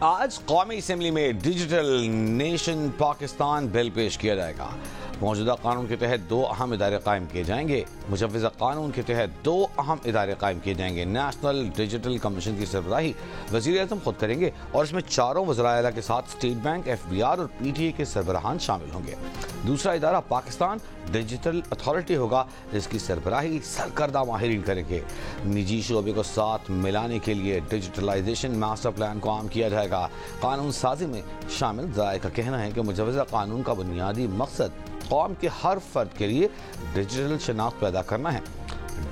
आज कौमी असम्बली में डिजिटल नेशन पाकिस्तान बिल पेश किया जाएगा। मौजूदा कानून के तहत दो अहम इदारे कायम किए जाएंगे। मुजव्वज़ा कानून के तहत दो अहम इदारे कायम किए जाएंगे। नेशनल डिजिटल कमीशन की सरबराही वज़ीर आज़म खुद करेंगे और इसमें चारों वज़राए आला के साथ स्टेट बैंक, FBR और PTA के सरबराहान शामिल होंगे। दूसरा इदारा पाकिस्तान डिजिटल अथॉरिटी होगा, जिसकी सरबराही सरकर्दा माहिरीन करेंगे। निजी शोबे को साथ मिलाने के लिए डिजिटलाइजेशन मास्टर प्लान को आम किया जाएगा। कानून साजी में शामिल ज़राए का कहना है कि मुजव्वज़ा कानून का बुनियादी मकसद कौम के हर फर्द के लिए डिजिटल शनाख्त पैदा करना है।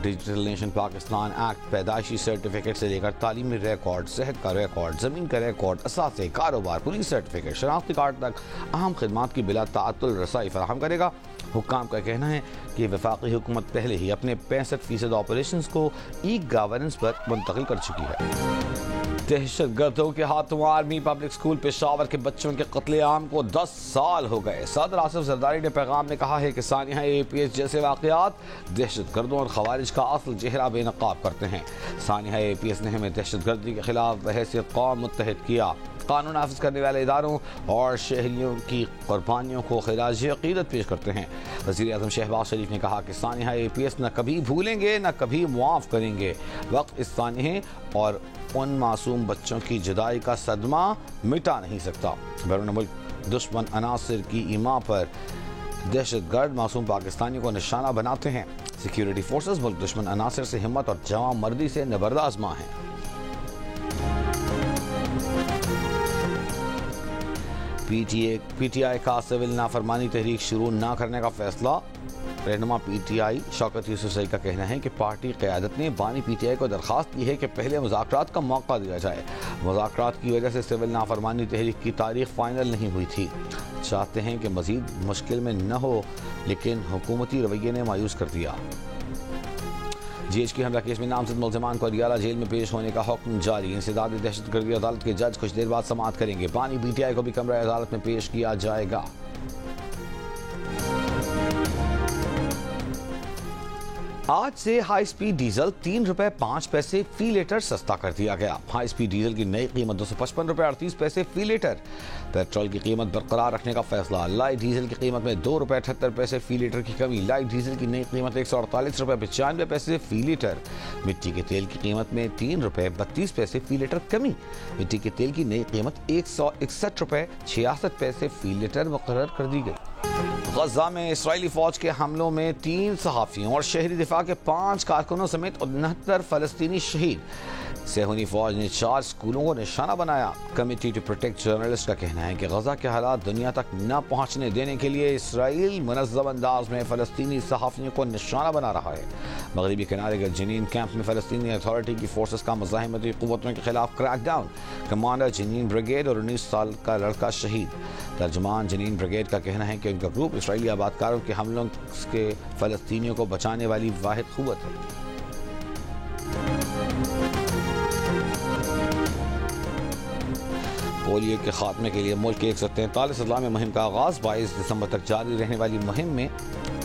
डिजिटल नेशन पाकिस्तान एक्ट पैदाइशी सर्टिफिकेट से लेकर तालीमी रिकॉर्ड, सेहत का रिकॉर्ड, जमीन का रिकॉर्ड, असासे, कारोबार, पुलिस सर्टिफिकेट, शनाख्ती कार्ड तक अहम खिदमात की बिला ताअत्तुल रसाई फराहम करेगा। हुक्काम का कहना है कि वफाकी हुकूमत पहले ही अपने 65% ऑपरेशन को ई गवर्नेंस पर मुंतकिल कर चुकी है। दहशतगर्दों के हाथों आर्मी पब्लिक स्कूल पेशावर के बच्चों के कत्लेआम को 10 साल हो गए। सदर आसिफ जरदारी ने पैगाम में कहा है कि सानिया APS जैसे वाक़यात दहशतगर्दों और खवारिज का असल चेहरा बेनकाब करते हैं। सानिया APS ने हमें दहशतगर्दी के खिलाफ बहैसियत कौम मुत्तहिद किया। कानून नाफिज करने वाले इदारों और शहरियों की कुर्बानियों को खिराज अकीदत पेश करते हैं। वज़ीर आज़म शहबाज शरीफ ने कहा कि सानिया APS न कभी भूलेंगे न कभी मुआफ़ करेंगे। वक्त इस सानिया और उन मासूम बच्चों की जुदाई का सदमा मिटा नहीं सकता। बैरून मुल्क दुश्मन अनासिर की ईमा पर दहशतगर्द मासूम पाकिस्तानियों को निशाना बनाते हैं। सिक्योरिटी फोर्सेस मुल्क दुश्मन अनासिर से हिम्मत और जवां मर्दी से नबर्दा आजमा हैं। PTI का सिविल नाफरमानी तहरीक शुरू न करने का फैसला। रहनुमा PTI शौकत यूसुफ़ज़ई का कहना है कि पार्टी क़यादत ने बानी PTI को दरख्वास्त की है कि पहले मुज़ाकरात का मौका दिया जाए। मुज़ाकरात की वजह से सिविल नाफरमानी तहरीक की तारीख फाइनल नहीं हुई थी। चाहते हैं कि मज़ीद मुश्किल में न हो, लेकिन हुकूमती रवैये ने मायूस कर दिया। GH की हमला केस में नामजद मुल्ज़िमान को अडियाला जेल में पेश होने का हुक्म जारी। इंसदादी दहशतगर्दी अदालत के जज कुछ देर बाद समाअत करेंगे। बानी PTI को भी कमरा अदालत में पेश किया जाएगा। आज से हाई स्पीड डीजल 3 रुपए 5 पैसे फी लीटर सस्ता कर दिया गया। हाई स्पीड डीजल की नई कीमत 255 रुपए 38 पैसे फी लीटर। पेट्रोल की कीमत बरकरार रखने का फैसला। लाइट डीजल की कीमत में 2 रुपए 78 पैसे फी लीटर की कमी। लाइट डीजल की नई कीमत 148 रुपए 95 पैसे फी लीटर। मिट्टी के तेल की कीमत में 3 रुपए 32 पैसे फी लीटर कमी। मिट्टी के तेल की नई कीमत 161 रुपए 66 पैसे फी लीटर मुकर्रर कर दी गई। गजा में इसराइली फौज के हमलों में 3 सहाफ़ियों और शहरी दिफा के 5 कारकुनों समेत 69 फलस्तीनी शहीद। सेहूनी फौज ने 4 स्कूलों को निशाना बनाया। कमेटी टू प्रोटेक्ट जर्नलिस्ट का कहना है कि गजा के हालात दुनिया तक न पहुंचने देने के लिए इसराइल मुनज़्ज़म अंदाज में फलस्तीनी सहाफ़ियों को निशाना बना रहा है। मगरबी किनारे के जनीन कैंप में फलस्तीनी अथॉरिटी की फोर्सेस का मुज़ाहिमती क़ुव्वतों के खिलाफ क्रैकडाउन। कमांडर जनीन ब्रिगेड और 19 साल का लड़का शहीद। तर्जुमान जनीन ब्रिगेड का कहना है कि उनका ग्रुप इसराइली आबादकारों के हमलों के फलस्तीनियों को बचाने वाली वाहिद क़ुव्वत है। पोलियो के खात्मे के लिए मुल्क के 143 अजला में मुहिम का आगाज। 22 दिसंबर तक जारी रहने वाली मुहिम में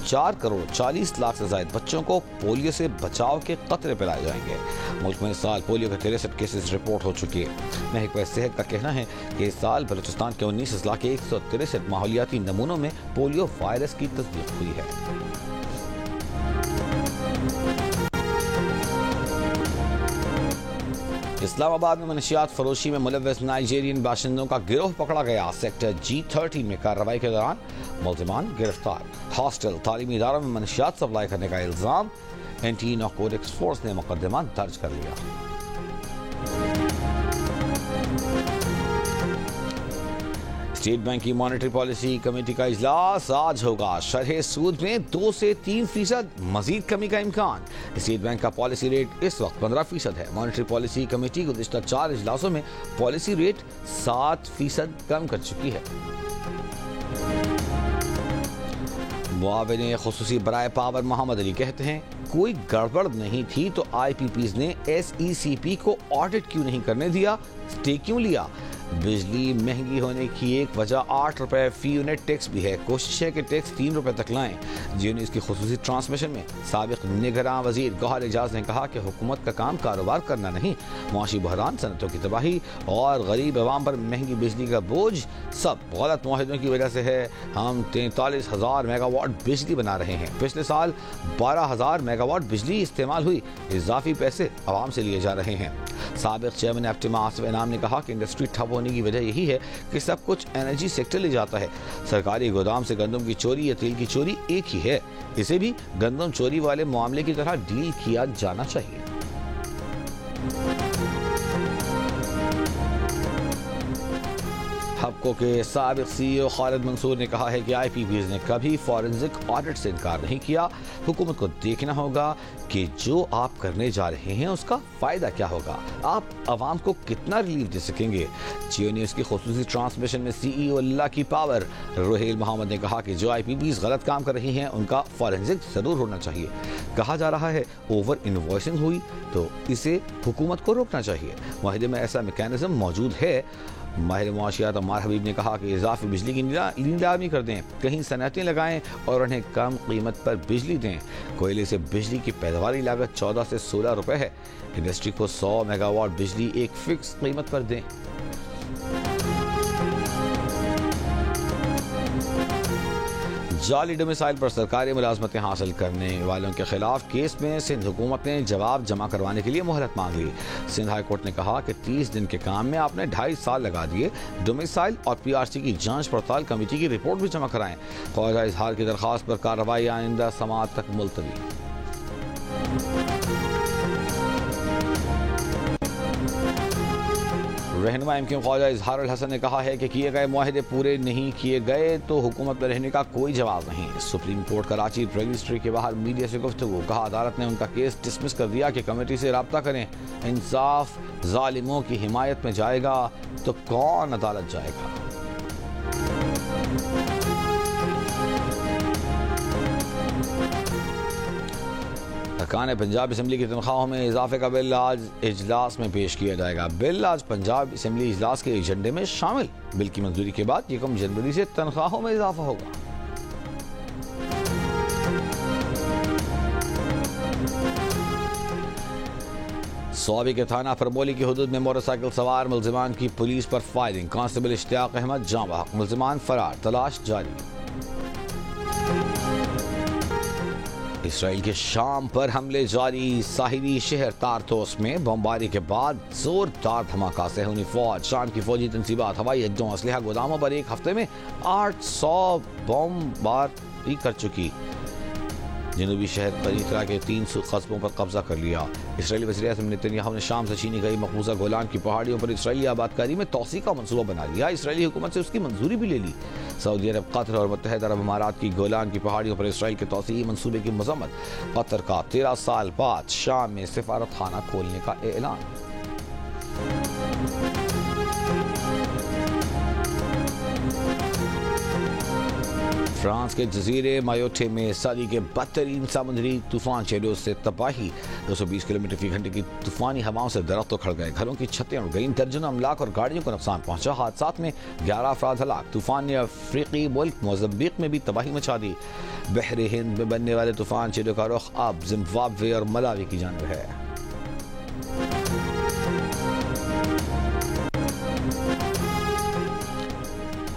4 करोड़ 40 लाख से ज्यादा बच्चों को पोलियो से बचाव के कतरे पिलाए जाएंगे। मुल्क में इस साल पोलियो के 63 केसेस रिपोर्ट हो चुके हैं। महकमा सेहत का कहना है कि इस साल बलूचिस्तान के 19 अजला के 163 माहौलियाती नमूनों में पोलियो वायरस की तस्दीक हुई है। इस्लामाबाद में मनशियात फरोशी में मुलव्वस नाइजीरियन बाशिंदों का गिरोह पकड़ा गया। सेक्टर G13 में कार्रवाई के दौरान मुल्ज़िमान गिरफ्तार। हॉस्टल तालीमी इदारों में मनशियात सप्लाई करने का इल्ज़ाम। एंटी नारकोटिक्स फोर्स ने मुकदमा दर्ज कर लिया। स्टेट बैंक की मॉनेटरी पॉलिसी कमेटी का इजलास आज होगा। शरह सूद में 2 से 3% मजीद कमी का इम्कान। स्टेट बैंक का पॉलिसी रेट इस वक्त 15% है। मॉनेटरी पॉलिसी कमेटी गुज़िश्ता 4 इजलासों में पॉलिसी रेट 7% कम कर चुकी है। मुआविन खुसूसी बराए पावर मोहम्मद अली कहते हैं, कोई गड़बड़ नहीं थी तो IPPs ने SECP को ऑडिट क्यों नहीं करने दिया, स्टे क्यों लिया। बिजली महंगी होने की एक वजह 8 रुपए फी यूनिट टैक्स भी है। कोशिश है कि टैक्स 3 रुपए तक लाएं। जियो न्यूज़ की खुसूसी ट्रांसमिशन में साबिक निगरान वजीर गौहर एजाज ने कहा कि हुकूमत का काम कारोबार करना नहीं, मुआशी बहरान, सनतों की तबाही और गरीब अवाम पर महंगी बिजली का बोझ सब गलत मुआहिदों की वजह से है। हम 43,000 मेगावाट बिजली बना रहे हैं। पिछले साल 12,000 मेगावाट बिजली इस्तेमाल हुई। इजाफी पैसे आवाम से लिए जा रहे हैं। साबिक चेयरमैन एप्टिमा आसिफ इनाम ने कहा कि इंडस्ट्री ठप होने की वजह यही है कि सब कुछ एनर्जी सेक्टर ले जाता है। सरकारी गोदाम से गंदम की चोरी या तेल की चोरी एक ही है। इसे भी गंदम चोरी वाले मामले की तरह डील किया जाना चाहिए। हबको के साबिक CEO खालिद मंसूर ने कहा है कि IPPs ने कभी फॉरेंसिक ऑडिट से इनकार नहीं किया। हुकूमत को देखना होगा कि जो आप करने जा रहे हैं उसका फायदा क्या होगा, आप आवाम को कितना रिलीफ दे सकेंगे। जियो न्यूज़ की खुसूसी ट्रांसमिशन में CEO अल्लाह की पावर रोहेल मोहम्मद ने कहा कि जो IPPs गलत काम कर रही हैं उनका फॉरेंसिक जरूर होना चाहिए। कहा जा रहा है ओवर इनवॉइसिंग हुई तो इसे हुकूमत को रोकना चाहिए। मुआहिदे में ऐसा मैकेनिज्म मौजूद है। माहिर मुआशियात अम्मार हबीब ने कहा कि इजाफी बिजली की नीलामी कर दें, कहीं सनअतें लगाएं और उन्हें कम कीमत पर बिजली दें। कोयले से बिजली की पैदावारी लागत 14 से 16 रुपए है। इंडस्ट्री को 100 मेगावाट बिजली एक फिक्स कीमत पर दें। जाली डोमिसाइल पर सरकारी मुलाजमतें हासिल करने वालों के खिलाफ केस में सिंध हुकूमत ने जवाब जमा करवाने के लिए मोहलत मांग ली। सिंध हाई कोर्ट ने कहा कि 30 दिन के काम में आपने 2.5 साल लगा दिए। डोमिसाइल और PRC की जांच पड़ताल कमेटी की रिपोर्ट भी जमा कराएं। ख्वाजा इजहार की दरखास्त पर कार्रवाई आइंदा समाअत तक मुलतवी। रहनुमा MQ ख्वाजा इजहार अल हसन ने कहा है कि किए गए मुआहिदे पूरे नहीं किए गए तो हुकूमत में रहने का कोई जवाब नहीं। सुप्रीम कोर्ट कराची रजिस्ट्री के बाहर मीडिया से गुफ्तगू। कहा अदालत ने उनका केस डिसमिस कर दिया कि कमेटी से रब्ता करें। इंसाफ जालिमों की हिमायत में जाएगा तो कौन अदालत जाएगा। अरकान पंजाब असम्बली की तनख्वाहों में इजाफे का बिल आज इजलास में पेश किया जाएगा। बिल आज पंजाब असम्बली इजलास के एजेंडे में शामिल। बिल की मंजूरी के बाद 1 जनवरी से तनख्वाहों में इजाफा होगा। स्वाबी के थाना फरमोली की हुदूद में मोटरसाइकिल सवार मुलजिमान की पुलिस पर फायरिंग। कांस्टेबल इश्तियाक अहमद जाँ बहक, मुलजिमान फरार, तलाश जारी। इसराइल के शाम पर हमले जारी। साहिली शहर तारतोस में बमबारी के बाद जोरदार धमाका। सहूनी फौज शाम की फौजी तंसीबात हवाई अड्डों असलहा गोदामों पर एक हफ्ते में 800 बमबारी कर चुकी। जनूबी शहर करीतरा के 300 कस्बों पर कब्जा कर लिया। इसराइली वज़ीर-ए-आज़म नेतन्याहू ने शाम से छीनी गई मकबूजा गोलान की पहाड़ियों पर इसराइली आबादकारी में तोसी का मंसूबा बना लिया। इसराइली हुकूमत से उसकी मंजूरी भी ले ली। सऊदी अरब, कतर और मुत्तहिदा अरब अमारात की गोलान की पहाड़ियों पर इसराइल के तोसी मंसूबे की मजम्मत। कतर का 13 साल बाद शाम में सिफारत खाना खोलने का ऐलान। फ्रांस के जजीरे मायोटे में सदी के बदतरीन समुद्री तूफान चेडो से तबाही। 220 किलोमीटर फी घंटे की तूफानी हवाओं से दरख्त उखड़ गए, घरों की छतें उड़ गईं, दर्जनों अमलाक और गाड़ियों को नुकसान पहुंचा। हादसात में 11 अफराद हलाक। तूफान ने अफ्रीकी मुल्क मोज़म्बिक में भी तबाही मचा दी। बहरे हिंद में बनने वाले तूफान चेडो का रुख अब जिम्बाब्वे और मलावी की जानिब है।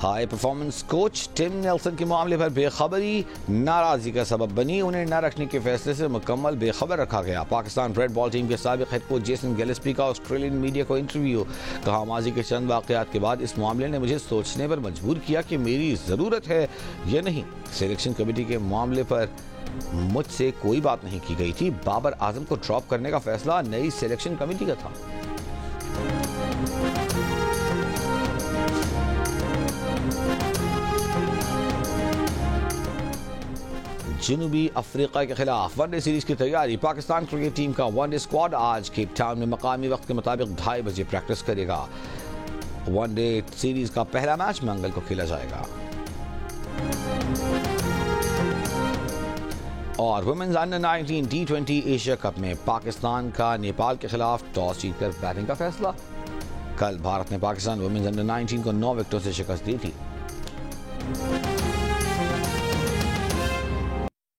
High performance coach Tim Nelson के मामले पर बेखबरी नाराजगी का सबब बनी। उन्हें न रखने के फैसले से मुकम्मल बेखबर रखा गया। पाकिस्तान रेड बॉल टीम के साबिक हेड कोच जेसन गिलेस्पी का ऑस्ट्रेलियन मीडिया को इंटरव्यू। कहा माजी के चंद वाकयात के बाद इस मामले ने मुझे सोचने पर मजबूर किया कि मेरी ज़रूरत है या नहीं। सिलेक्शन कमेटी के मामले पर मुझसे कोई बात नहीं की गई थी। बाबर आजम को ड्रॉप करने का फैसला नई सिलेक्शन कमेटी का था। जनूबी अफ्रीका के खिलाफ वनडे सीरीज की तैयारी। पाकिस्तान क्रिकेट टीम का वनडे स्क्वाड आज केप टाउन में मकामी वक्त के मुताबिक 2:30 बजे प्रैक्टिस करेगा। वनडे सीरीज का पहला मैच मंगल को खेला जाएगा। और women's under 19 T20 Asia cup में पाकिस्तान का नेपाल के खिलाफ टॉस जीतकर बैटिंग का फैसला। कल भारत ने पाकिस्तान वुमेन्स अंडर 19 को 9 विकेटों से शिकस्त दी थी।